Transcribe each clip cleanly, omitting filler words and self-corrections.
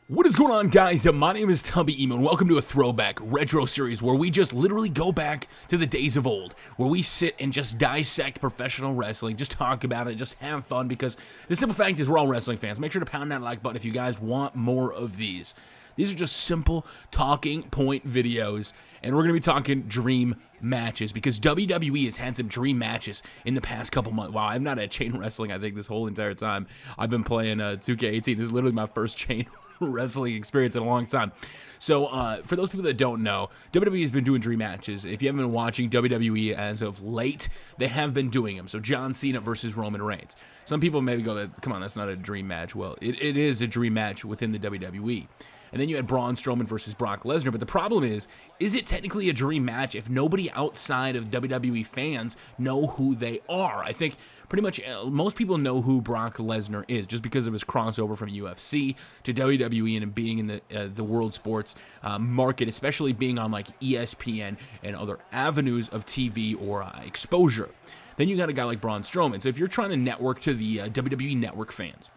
What is going on, guys? My name is Tubby Emo, and welcome to a throwback retro series where we just literally go back to the days of old, where we sit and just dissect professional wrestling, just talk about it, just have fun, because the simple fact is we're all wrestling fans. Make sure to pound that like button if you guys want more of these. These are just simple talking point videos, and we're going to be talking dream matches, because WWE has had some dream matches in the past couple months. Wow, I've not had chain wrestling, I think, this whole entire time. I've been playing 2K18. This is literally my first chain wrestling experience in a long time. So for those people that don't know, WWE has been doing dream matches. If you haven't been watching WWE as of late, they have been doing them. So John Cena versus Roman Reigns. Some people maybe go, come on, that's not a dream match. Well, it is a dream match within the WWE. And then you had Braun Strowman versus Brock Lesnar. But the problem is it technically a dream match if nobody outside of WWE fans know who they are? I think pretty much most people know who Brock Lesnar is just because of his crossover from UFC to WWE and being in the world sports market, especially being on like ESPN and other avenues of TV or exposure. Then you got a guy like Braun Strowman. So if you're trying to network to the WWE network fans,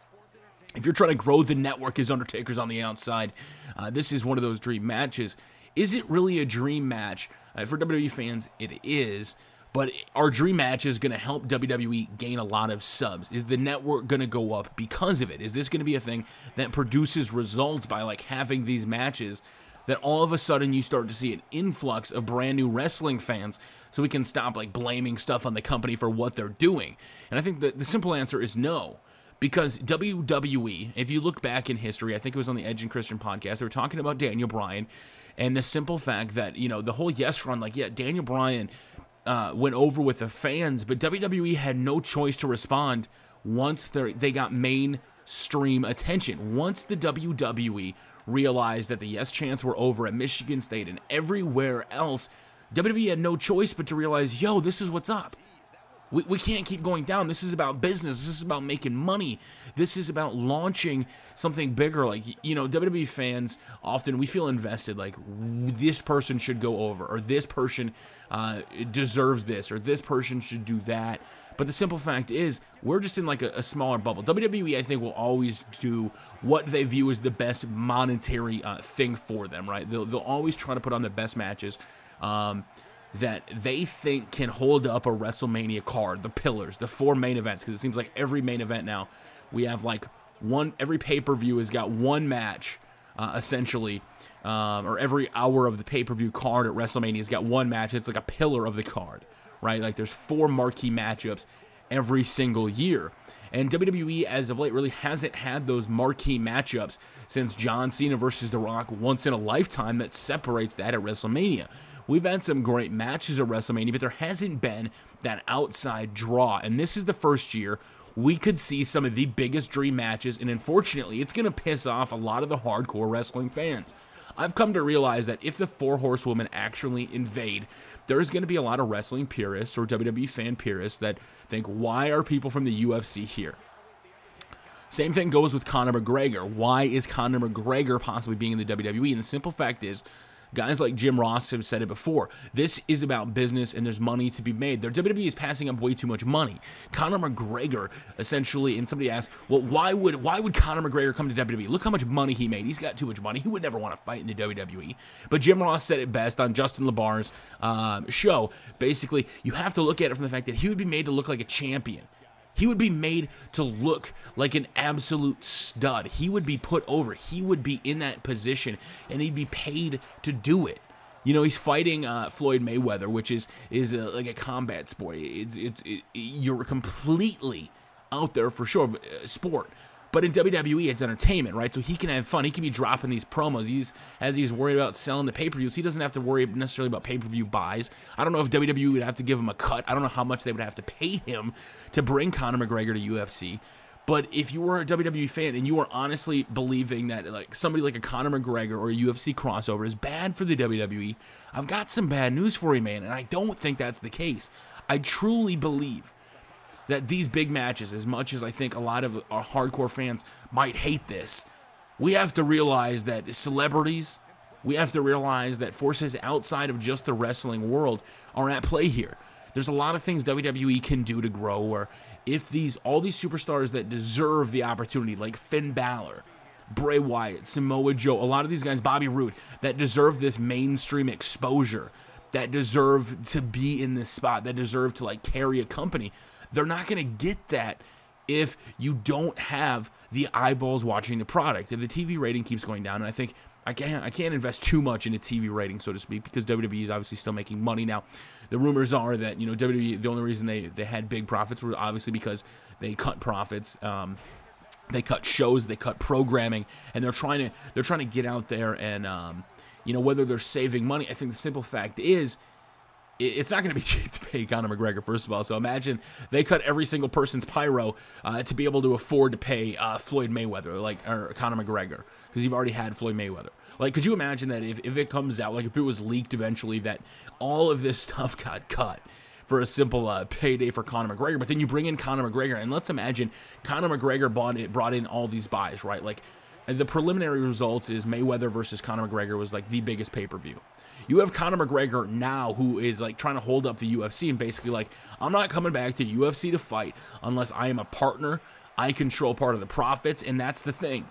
if you're trying to grow the network as Undertaker's on the outside, this is one of those dream matches. Is it really a dream match? For WWE fans, it is. But our dream match is going to help WWE gain a lot of subs. Is the network going to go up because of it? Is this going to be a thing that produces results by like having these matches that all of a sudden you start to see an influx of brand new wrestling fans so we can stop like blaming stuff on the company for what they're doing? And I think the simple answer is no. Because WWE, if you look back in history, I think it was on the Edge and Christian podcast, they were talking about Daniel Bryan and the simple fact that, you know, the whole Yes run, like, yeah, Daniel Bryan went over with the fans, but WWE had no choice to respond once they got mainstream attention. Once the WWE realized that the Yes chants were over at Michigan State and everywhere else, WWE had no choice but to realize, yo, this is what's up. We can't keep going down. This is about business. This is about making money. This is about launching something bigger. Like, you know, WWE fans, often we feel invested, like this person should go over, or this person deserves this, or this person should do that. But the simple fact is, we're just in like a smaller bubble. WWE, I think, will always do what they view as the best monetary thing for them, right? They'll always try to put on the best matches that they think can hold up a WrestleMania card, the pillars, the 4 main events, because it seems like every main event now, we have like every pay-per-view has got one match, essentially, or every hour of the pay-per-view card at WrestleMania has got one match. It's like a pillar of the card, right? Like there's 4 marquee matchups every single year. And WWE, as of late, really hasn't had those marquee matchups since John Cena versus The Rock once in a lifetime that separates that at WrestleMania. We've had some great matches at WrestleMania, but there hasn't been that outside draw. And this is the first year we could see some of the biggest dream matches, and unfortunately, it's going to piss off a lot of the hardcore wrestling fans. I've come to realize that if the 4 horsewomen actually invade, there's going to be a lot of wrestling purists or WWE fan purists that think, why are people from the UFC here? Same thing goes with Conor McGregor. Why is Conor McGregor possibly being in the WWE? And the simple fact is, guys like Jim Ross have said it before. This is about business, and there's money to be made. Their WWE is passing up way too much money. Conor McGregor, essentially, and somebody asked, well, why would Conor McGregor come to WWE? Look how much money he made. He's got too much money. He would never want to fight in the WWE. But Jim Ross said it best on Justin LaBar's show. Basically, you have to look at it from the fact that he would be made to look like a champion. He would be made to look like an absolute stud. He would be put over. He would be in that position, and he'd be paid to do it. You know, he's fighting Floyd Mayweather, which is like a combat sport. You're completely out there for sure, sport. But in WWE, it's entertainment, right? So he can have fun. He can be dropping these promos. As he's worried about selling the pay-per-views, he doesn't have to worry necessarily about pay-per-view buys. I don't know if WWE would have to give him a cut. I don't know how much they would have to pay him to bring Conor McGregor to UFC. But if you were a WWE fan and you were honestly believing that like somebody like a Conor McGregor or a UFC crossover is bad for the WWE, I've got some bad news for you, man. And I don't think that's the case. I truly believe that these big matches, as much as I think a lot of our hardcore fans might hate this, we have to realize that celebrities, we have to realize that forces outside of just the wrestling world are at play here. There's a lot of things WWE can do to grow, or if all these superstars that deserve the opportunity, like Finn Balor, Bray Wyatt, Samoa Joe, a lot of these guys, Bobby Roode, that deserve this mainstream exposure, that deserve to be in this spot, that deserve to like carry a company. They're not going to get that if you don't have the eyeballs watching the product. If the TV rating keeps going down, and I think I can't invest too much into TV rating, so to speak, because WWE is obviously still making money now. The rumors are that, you know, WWE, the only reason they had big profits were obviously because they cut profits. They cut shows, they cut programming, and they're trying to get out there and you know, whether they're saving money. I think the simple fact is, it's not going to be cheap to pay Conor McGregor, first of all. So imagine they cut every single person's pyro to be able to afford to pay Floyd Mayweather, or Conor McGregor, because you've already had Floyd Mayweather. Like, could you imagine that if it comes out, like if it was leaked eventually, that all of this stuff got cut for a simple payday for Conor McGregor, but then you bring in Conor McGregor, and let's imagine Conor McGregor brought in all these buys, right? Like, the preliminary results is Mayweather versus Conor McGregor was like the biggest pay-per-view. You have Conor McGregor now who is like trying to hold up the UFC and basically like, I'm not coming back to UFC to fight unless I am a partner, I control part of the profits, and that's the thing.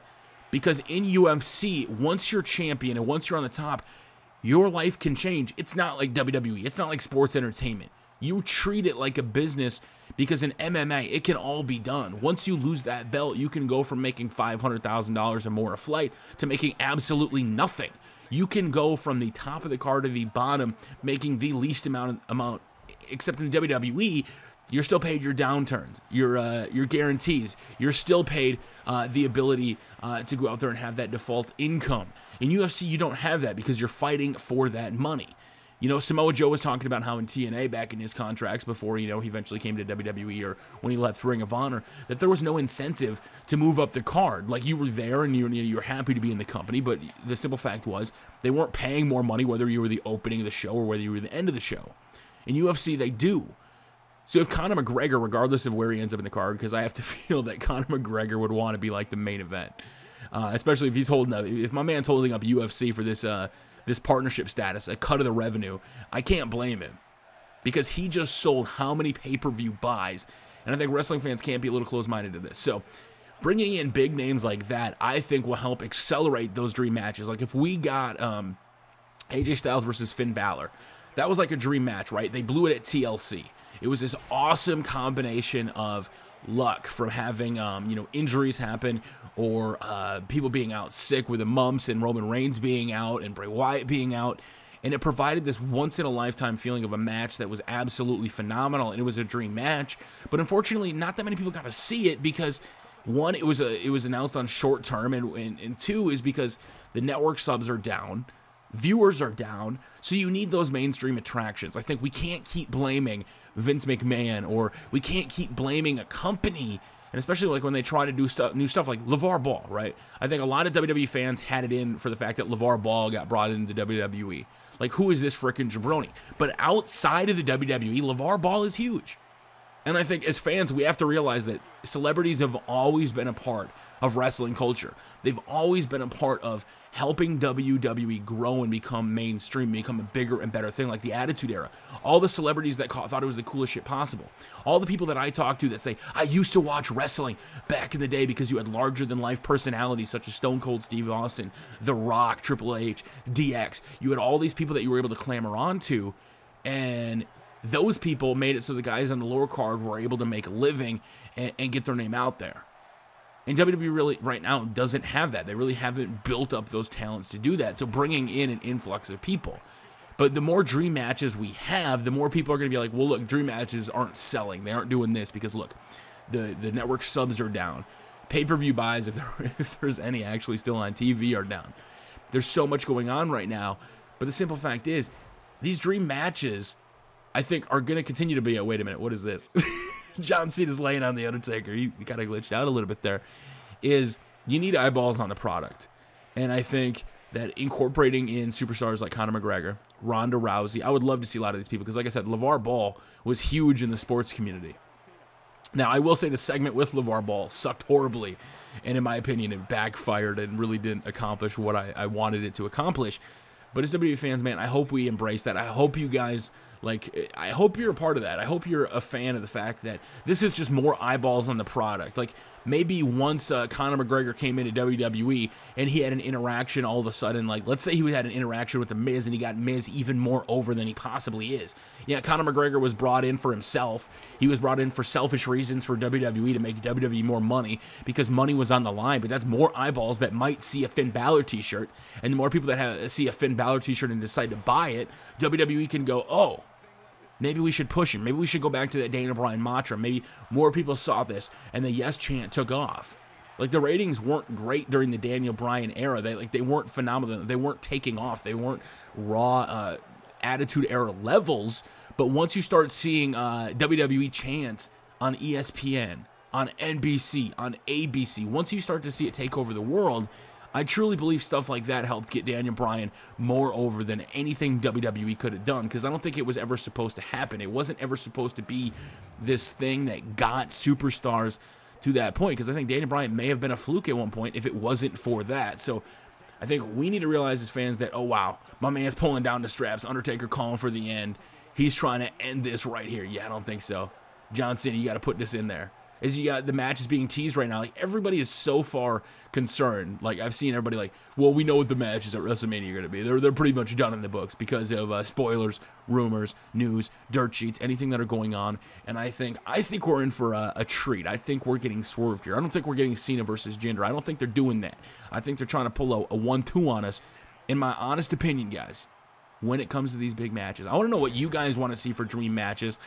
Because in UFC, once you're champion and once you're on the top, your life can change. It's not like WWE. It's not like sports entertainment. You treat it like a business, because in MMA, it can all be done. Once you lose that belt, you can go from making $500,000 or more a flight to making absolutely nothing. You can go from the top of the card to the bottom, making the least amount, except in the WWE, you're still paid your downturns, your guarantees. You're still paid the ability to go out there and have that default income. In UFC, you don't have that because you're fighting for that money. You know, Samoa Joe was talking about how in TNA back in his contracts before, you know, he eventually came to WWE or when he left Ring of Honor, that there was no incentive to move up the card. Like, you were there and you're happy to be in the company, but the simple fact was they weren't paying more money whether you were the opening of the show or whether you were the end of the show. In UFC, they do. So if Conor McGregor, regardless of where he ends up in the card, because I have to feel that Conor McGregor would want to be like the main event, especially if he's holding up, if my man's holding up UFC for this partnership status, a cut of the revenue, I can't blame him, because he just sold how many pay-per-view buys, and I think wrestling fans can't be a little close-minded to this. So bringing in big names like that, I think will help accelerate those dream matches. Like if we got AJ Styles versus Finn Balor, that was like a dream match, right? They blew it at TLC. It was this awesome combination of luck from having you know, injuries happen, or people being out sick with the mumps, and Roman Reigns being out and Bray Wyatt being out, and it provided this once-in-a-lifetime feeling of a match that was absolutely phenomenal, and it was a dream match. But unfortunately, not that many people got to see it because, one, it was announced on short term, and two is because the network subs are down, viewers are down, so you need those mainstream attractions. I think we can't keep blaming Vince McMahon, or we can't keep blaming a company, and especially like when they try to do new stuff like LeVar Ball, right? I think a lot of WWE fans had it in for the fact that LeVar Ball got brought into WWE. Like, who is this frickin' jabroni? But outside of the WWE, LeVar Ball is huge. And I think as fans, we have to realize that celebrities have always been a part of wrestling culture. They've always been a part of helping WWE grow and become mainstream, become a bigger and better thing, like the Attitude Era. All the celebrities that thought it was the coolest shit possible. All the people that I talk to that say, I used to watch wrestling back in the day because you had larger-than-life personalities such as Stone Cold Steve Austin, The Rock, Triple H, DX. You had all these people that you were able to clamor onto, and those people made it so the guys on the lower card were able to make a living and get their name out there. And WWE really, right now, doesn't have that. They really haven't built up those talents to do that. So bringing in an influx of people. But the more dream matches we have, the more people are going to be like, well, look, dream matches aren't selling. They aren't doing this because, look, the network subs are down. Pay-per-view buys, if there's any actually still on TV, are down. There's so much going on right now. But the simple fact is, these dream matches, I think, are going to continue to be, wait a minute, what is this? John Cena's laying on The Undertaker. He kind of glitched out a little bit there. Is you need eyeballs on the product. And I think that incorporating in superstars like Conor McGregor, Ronda Rousey, I would love to see a lot of these people. Because like I said, LeVar Ball was huge in the sports community. Now, I will say the segment with LeVar Ball sucked horribly. And in my opinion, it backfired and really didn't accomplish what I wanted it to accomplish. But as WWE fans, man, I hope we embrace that. I hope you guys Like, I hope you're a part of that. I hope you're a fan of the fact that this is just more eyeballs on the product. Like, maybe once Conor McGregor came into WWE and he had an interaction all of a sudden, like, let's say he had an interaction with The Miz and he got Miz even more over than he possibly is. Yeah, Conor McGregor was brought in for himself. He was brought in for selfish reasons for WWE to make WWE more money because money was on the line, but that's more eyeballs that might see a Finn Balor t-shirt, and the more people that see a Finn Balor t-shirt and decide to buy it, WWE can go, oh, maybe we should push him. Maybe we should go back to that Daniel Bryan mantra. Maybe more people saw this, and the yes chant took off. Like, the ratings weren't great during the Daniel Bryan era. They weren't phenomenal. They weren't taking off. They weren't raw Attitude Era levels. But once you start seeing WWE chants on ESPN, on NBC, on ABC, once you start to see it take over the world, I truly believe stuff like that helped get Daniel Bryan more over than anything WWE could have done, because I don't think it was ever supposed to happen. It wasn't ever supposed to be this thing that got superstars to that point, because I think Daniel Bryan may have been a fluke at one point if it wasn't for that. So I think we need to realize as fans that, oh, wow, my man's pulling down the straps, Undertaker calling for the end. He's trying to end this right here. Yeah, I don't think so. John Cena, you got to put this in there. As you got the matches being teased right now, like, everybody is so far concerned. Like, I've seen everybody like, well, we know what the matches at WrestleMania are going to be. They're pretty much done in the books because of spoilers, rumors, news, dirt sheets, anything that are going on. And I think we're in for a treat. I think we're getting swerved here. I don't think we're getting Cena versus Jinder. I don't think they're doing that. I think they're trying to pull a 1-2 on us. In my honest opinion, guys, when it comes to these big matches, I want to know what you guys want to see for dream matches.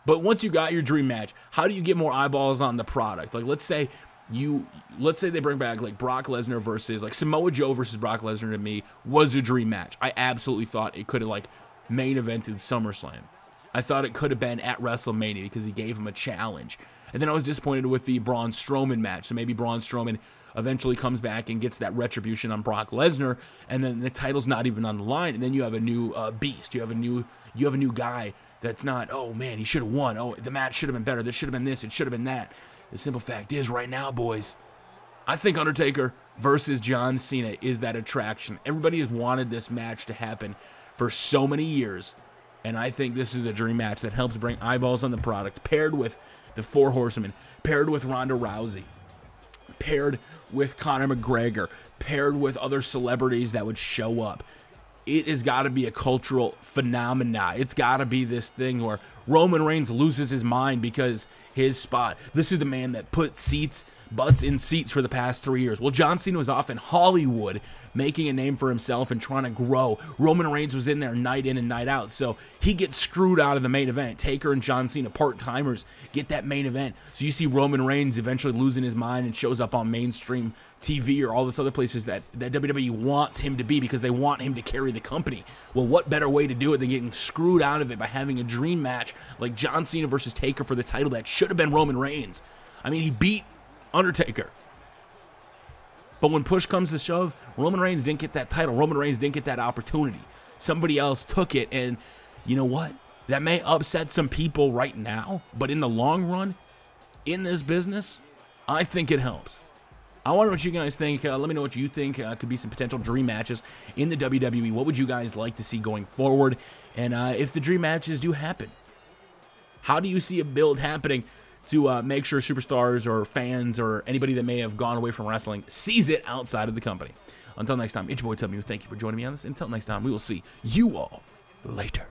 But once you got your dream match, how do you get more eyeballs on the product? Like, let's say they bring back like Brock Lesnar versus like Samoa Joe versus Brock Lesnar, to me was a dream match. I absolutely thought it could have like main evented SummerSlam. I thought it could have been at WrestleMania because he gave him a challenge. And then I was disappointed with the Braun Strowman match. So maybe Braun Strowman eventually comes back and gets that retribution on Brock Lesnar, and then the title's not even on the line, and then you have a new beast. You have a new guy that's not, oh man, he should have won. Oh, the match should have been better. This should have been this. It should have been that. The simple fact is, right now, boys, I think Undertaker versus John Cena is that attraction. Everybody has wanted this match to happen for so many years, and I think this is the dream match that helps bring eyeballs on the product, paired with the Four Horsemen, paired with Ronda Rousey, paired with Conor McGregor, paired with other celebrities that would show up. It has got to be a cultural phenomena. It's got to be this thing where Roman Reigns loses his mind because his spot. This is the man that put butts in seats for the past 3 years. Well, John Cena was off in Hollywood making a name for himself and trying to grow. Roman Reigns was in there night in and night out, so he gets screwed out of the main event. Taker and John Cena, part-timers, get that main event. So you see Roman Reigns eventually losing his mind and shows up on mainstream TV or all this other places that WWE wants him to be because they want him to carry the company. Well, what better way to do it than getting screwed out of it by having a dream match like John Cena versus Taker for the title that should have been Roman Reigns? I mean, he beat Undertaker. But when push comes to shove, Roman Reigns didn't get that title. Roman Reigns didn't get that opportunity. Somebody else took it, and you know what? That may upset some people right now, but in the long run, in this business, I think it helps. I wonder what you guys think. Let me know what you think could be some potential dream matches in the WWE. What would you guys like to see going forward? And if the dream matches do happen, how do you see a build happening to make sure superstars or fans or anybody that may have gone away from wrestling sees it outside of the company? Until next time, it's your boy Tubby. Thank you for joining me on this. Until next time, we will see you all later.